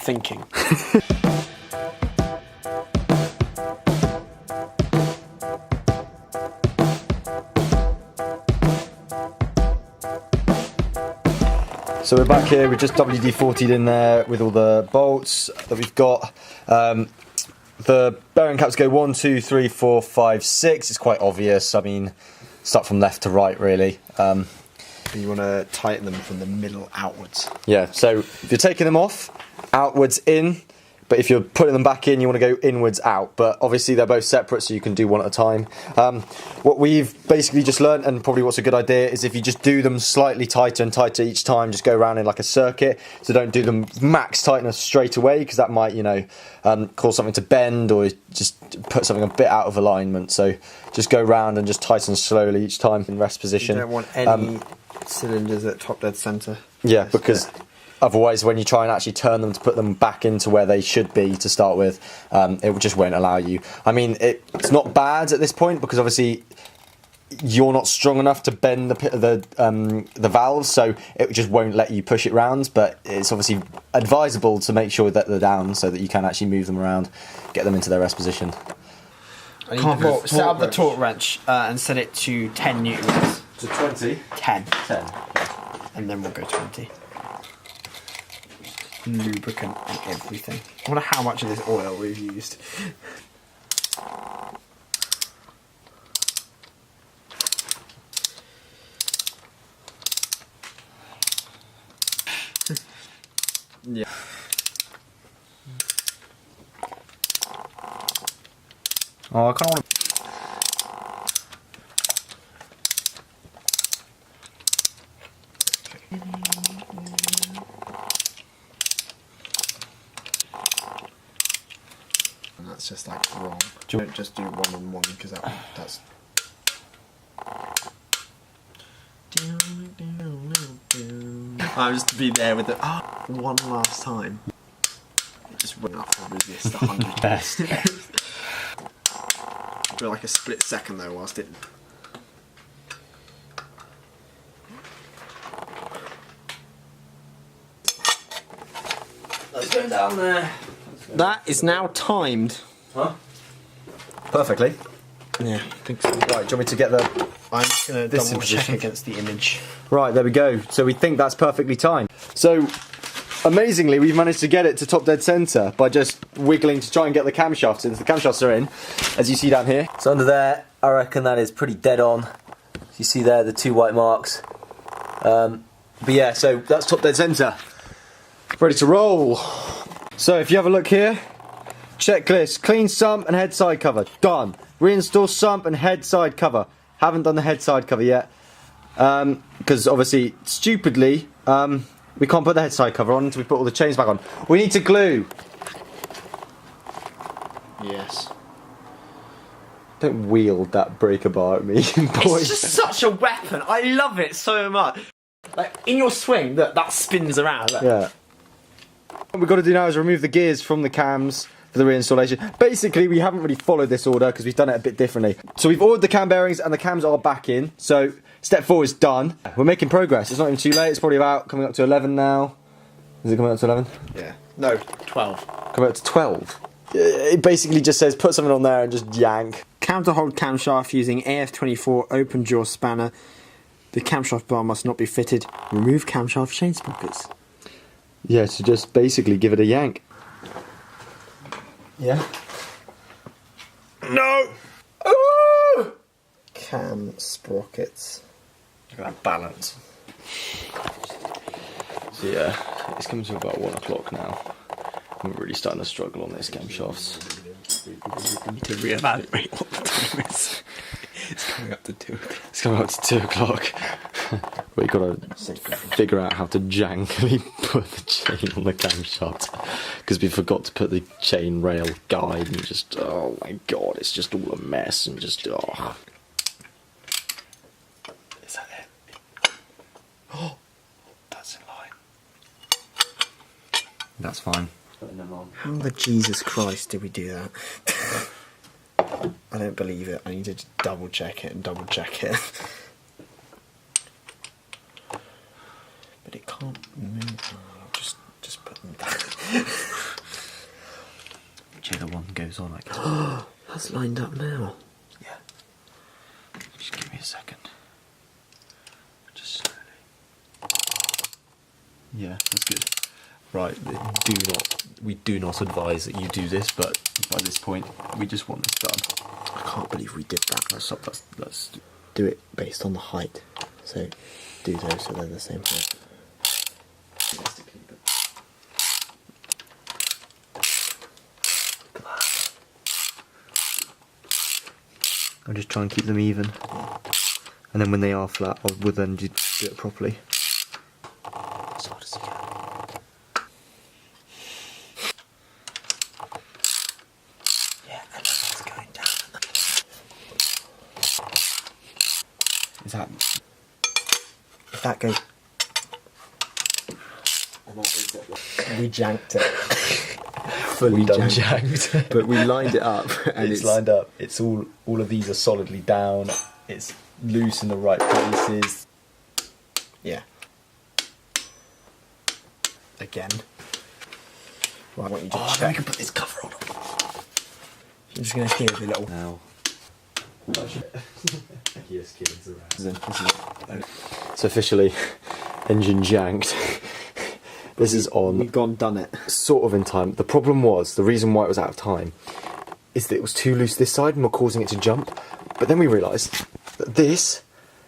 thinking. So we're back here, we just WD-40'd in there with all the bolts that we've got. The bearing caps go 1, 2, 3, 4, 5, 6. It's quite obvious. I mean, start from left to right, really. You want to tighten them from the middle outwards. Yeah, so if you're taking them off, outwards in. But if you're putting them back in, you want to go inwards out. But obviously they're both separate, so you can do one at a time. What we've basically just learned, and probably what's a good idea, is if you just do them slightly tighter and tighter each time, just go around in like a circuit. So don't do them max tightness straight away, because that might, you know, cause something to bend or just put something a bit out of alignment. So just go round and just tighten slowly each time in rest position. You don't want any cylinders at top dead centre. Yeah, because otherwise, when you try and actually turn them to put them back into where they should be to start with, it just won't allow you. I mean, it's not bad at this point because obviously you're not strong enough to bend the valves, so it just won't let you push it round. But it's obviously advisable to make sure that they're down so that you can actually move them around, get them into their rest position. Well, set up the torque wrench and set it to 10 newtons. To 20? 10. 10. And then we'll go 20. Lubricant and everything. I wonder how much of this oil we've used. Yeah. Oh, I kind of want to. And that's just like wrong. Don't just do one on one because that's. I was to be there with the one last time. It just went up and resist 100 best. For like a split second though, whilst it. Let's go down there. That is now timed. Huh? Perfectly. Yeah, I think so. Right, do you want me to get the... I'm just going to This double check position. against the image. Right, there we go. So we think that's perfectly timed. So, amazingly, we've managed to get it to top dead centre by just wiggling to try and get the camshafts in. So the camshafts are in, as you see down here. So under there, I reckon that is pretty dead on. You see there, the 2 white marks. But yeah, so that's top dead centre. Ready to roll. So if you have a look here, checklist, clean sump and head side cover, done. Reinstall sump and head side cover. Haven't done the head side cover yet. Because obviously, stupidly, we can't put the head side cover on until we put all the chains back on. We need to glue. Yes. Don't wield that breaker bar at me, boys. It's just such a weapon. I love it so much. Like, in your swing, that spins around. Look. Yeah. What we've got to do now is remove the gears from the cams for the reinstallation. Basically, we haven't really followed this order because we've done it a bit differently. So we've ordered the cam bearings and the cams are back in. So step 4 is done. We're making progress. It's not even too late. It's probably about coming up to 11 now. Is it coming up to 11? Yeah. No, 12. Coming up to 12. It basically just says put something on there and just yank. Cam to hold camshaft using AF24 open jaw spanner. The camshaft bar must not be fitted. Remove camshaft chain sprockets. Yeah, so just basically give it a yank. Yeah. No! Ooh! Cam sprockets. Look at that balance. So yeah, it's coming to about 1 o'clock now. I'm really starting to struggle on these camshafts. We need to reevaluate what the time is. It's coming up to 2. It's coming up to 2 o'clock. We've got to figure out how to jankily put the chain on the camshaft. Because we forgot to put the chain rail guide and just, oh my god, it's just all a mess and just, oh. Is that it? Oh, that's in line. That's fine. How the Jesus Christ did we do that? I don't believe it. I need to double check it and double check it. But it can't move. Oh, just put them down. that's lined up now. Yeah. Just give me a second. Just slowly. Yeah, that's good. Right, we do not advise that you do this, but by this point, we just want this done. I can't believe we did that. Let's Do it based on the height. So do those so they're the same height. I'll just try and keep them even. And then when they are flat, we'll then do it properly. As hard as you can. Yeah, and then it's going down. Is that... If that goes... We janked it. fully done janked. janked. But we lined it up and it's lined up. It's all of these are solidly down. It's loose in the right places. Yeah. Again. Right, I want you to check. We can put this cover on. I'm just going to hear the little... Now. Yes, kids around. So officially, engine janked. This is on. We've gone done it. Sort of in time. The problem was, the reason why it was out of time, is that it was too loose this side and we're causing it to jump. But then we realised that this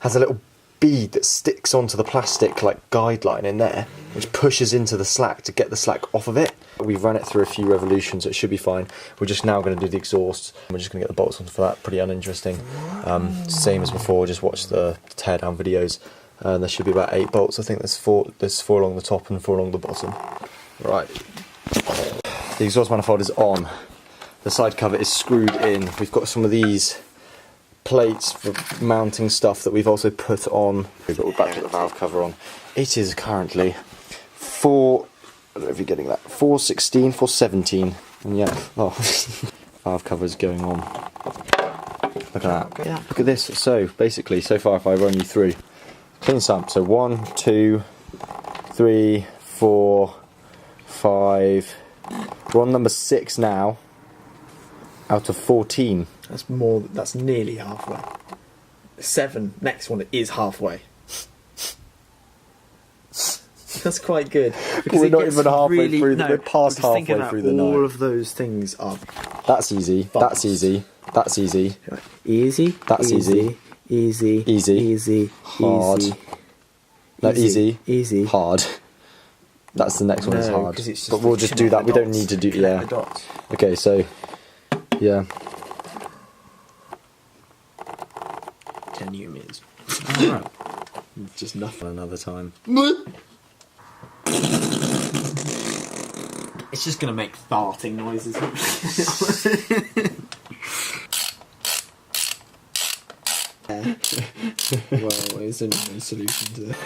has a little bead that sticks onto the plastic like guideline in there, which pushes into the slack to get the slack off of it. We've run it through a few revolutions, so it should be fine. We're just now going to do the exhaust. We're just going to get the bolts on for that. Pretty uninteresting. Same as before, just watch the teardown videos. There should be about 8 bolts. I think there's 4 along the top and 4 along the bottom. Right. The exhaust manifold is on. The side cover is screwed in. We've got some of these plates for mounting stuff that we've also put on. We're back to the valve cover on. It is currently 4... I don't know if you're getting that. 416, 417. And yeah, oh, valve cover is going on. Look at that. Yeah. Look at this. So basically, so far, if I run you through, clean sum. So 1, 2, 3, 4, 5. We're on number 6 now. Out of 14. That's more. That's nearly halfway. 7. Next one is halfway. That's quite good. Because we're not even halfway through. We're past halfway through the night. All of those things are. That's easy. Fast. That's easy. That's easy. Easy. That's easy. Easy. Easy. Easy. Hard. No, easy. Easy. Hard. That's the next one. Is No, hard. 'cause it's just But we'll just do that. We don't need to do. Connect Yeah. the dots. Okay. So. Yeah. 10 units. Alright. Just nothing. Another time. It's just gonna make farting noises. Well, isn't a solution to it.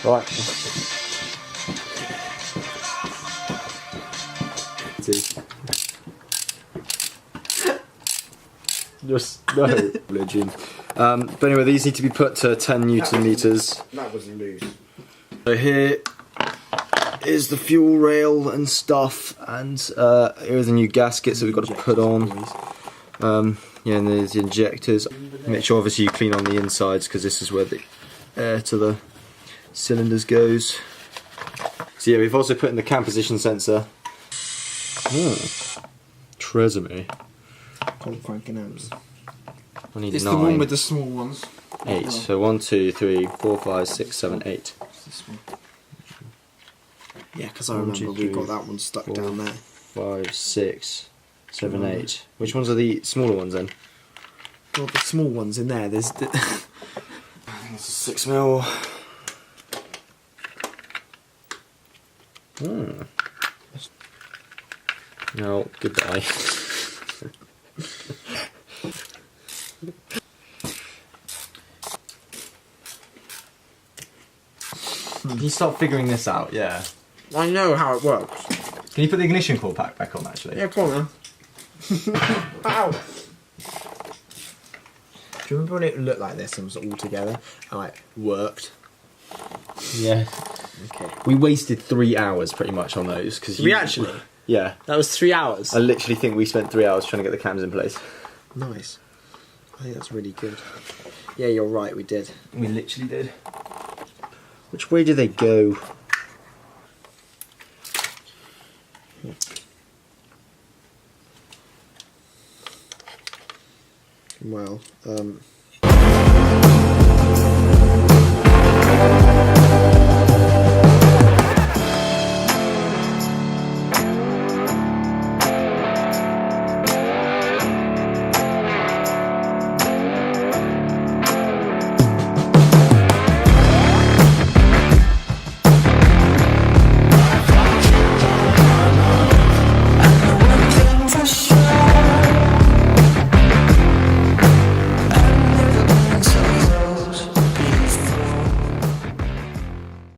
Right. Just no religion. But anyway, these need to be put to 10 Newton meters. That was loose. So here is the fuel rail and stuff, and here are the new gaskets that we've got to put on. Yeah, and there's the injectors. Make sure obviously you clean on the insides because this is where the air to the cylinders goes. So yeah, we've also put in the cam position sensor. Tresemme. Cold cranking amps. I need It's 9. the one with the small ones. 8. So 1, 2, 3, 4, 5, 6, 7, 8. This one. Yeah, because I 1, remember 2, we 3, got that one stuck 4, down there. 5, 6, 7, 8. Which ones are the smaller ones then? Well, the small ones in there. There's the 6mm. No, goodbye. Can you start figuring this out? Yeah. I know how it works. Can you put the ignition core pack back on actually? Yeah, come on then. Ow! Do you remember when it looked like this and was all together and like worked? Yeah. Okay. We wasted 3 hours pretty much on those because We actually. Yeah. That was 3 hours. I literally think we spent 3 hours trying to get the cams in place. Nice. I think that's really good. Yeah, you're right, we did. We literally did. Which way do they go? Well,